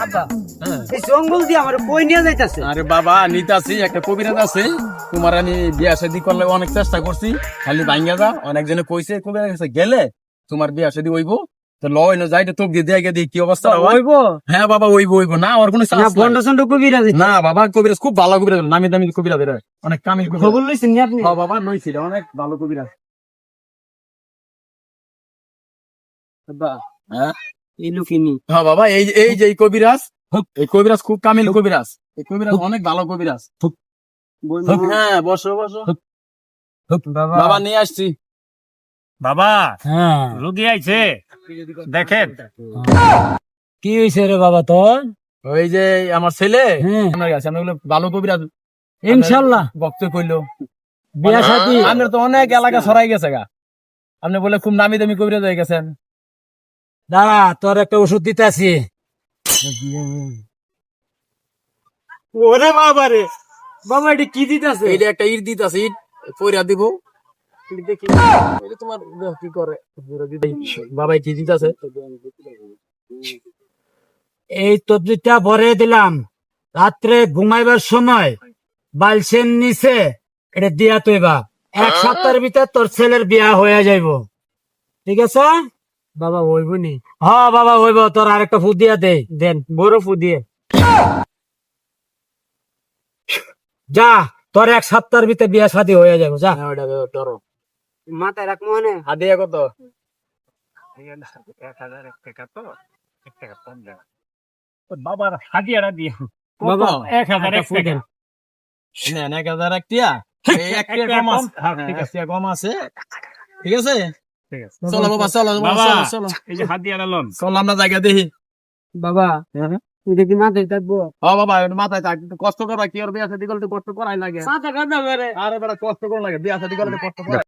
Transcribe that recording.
আব্বা এই জঙ্গল দিয়ে আমার কই নিয়ে যাইতাছে? আরে বাবা নিতাছি, একটা কবিরাজ আছে, তোমার আমি বিয়া শাদী করলে অনেক চেষ্টা করছি, খালি ভাঙ্গা যা। অনেকজনে কইছে কবিরাজ কাছে গেলে তোমার বিয়া শাদী হইবো। তো লয় না যাইতে তোক দিয়ে দেখে দিই কি অবস্থা হয়। হইবো হ্যাঁ বাবা হইবো হইবো, না ওর কোনো না চান্স বন্ড সন্ড কবিরাজ? না বাবা, কবিরাজ খুব ভালো কবিরাজ, নামি দামি কবিরাজ, এরা অনেক কামি কবিরাজ। খবর লইছেন নি আপনি? হ্যাঁ বাবা নইছিল, অনেক ভালো কবিরাজ। আব্বা হ্যাঁ এই লুকিনি হ্যাঁ বাবা, এই যে এই কবিরাজ, এই কবিরাজ খুব কামিল কবিরাজ, এই কবিরাজ অনেক ভালো কবিরাজ। হ্যাঁ বসো বসো বাবা বাবা, নিয়ে আসছি। বাবা হ্যাঁ রুগী আইছে, দেখেন। কি হইছে রে বাবা তোর? ওই যে আমার ছেলে হ্যাঁ আপনার কাছে, আমি বললাম ভালো কবিরাজ ইনশাআল্লাহ বক্ত কইলো। বিয়া শাদী আপনার তো অনেক এলাকা ছড়াই গেছে গা, আপনি বলে খুব নামি দামি কবিরাজ হয়ে গেছেন। দাঁড়া তোর একটা ওষুধ দিতে আছি। ওরে বাবা রে বাবা, এটা কি দিতেছে? এইটা একটা ইট দিত আছে, ইট পয়রা দিব। দেখি এটা তোমার কি করে বাবা, কি দিত আছে? এই তদ্বিরটা ভরে দিলাম, রাত্রে ঘুমাইবার সময় বালসের নিচে এটা দিয়া তৈবা, 1 সপ্তাহের ভিতর তোর ছেলের বিয়া হয়ে যাইব, ঠিক আছে? বাবা হইব নি? হ্যাঁ বাবা হইব। তোর আরেকটা ফু দিয়া দে, দেন বড় ফু দিয়ে যা, তোর 1 সপ্তাহের ভিতরে বিয়া শাদী হয়ে যাবো, যা। ধরো মাথায় রাখ মনে। হাদিয়া কত? 1000 টাকা তো 1 টাকা কম দেন বাবার হাদিয়াটা দিয়ে। বাবা 1000 টাকা। নেন 1000 একটিয়া, এই একটিয়া কম আছে। হ্যাঁ, ঠিক আছে, একটিয়া কম আছে, ঠিক আছে। ঠিক আছে। চলো বাবা, চলো বাবা চলো চলো এই যে হাদিয়াটা লন। চলো, আমরা জায়গা দেখি। বাবা এটা কি মাথায় থাকবো? ও বাবা, এটা মাথায় থাক, একটু কষ্ট করবা, কি আর বিয়া শাদী করলে তো কষ্ট করাই লাগে। মাথা কাটা মেরে আরে বেটা কষ্ট করা লাগে, বিয়া শাদী করলে কষ্ট করা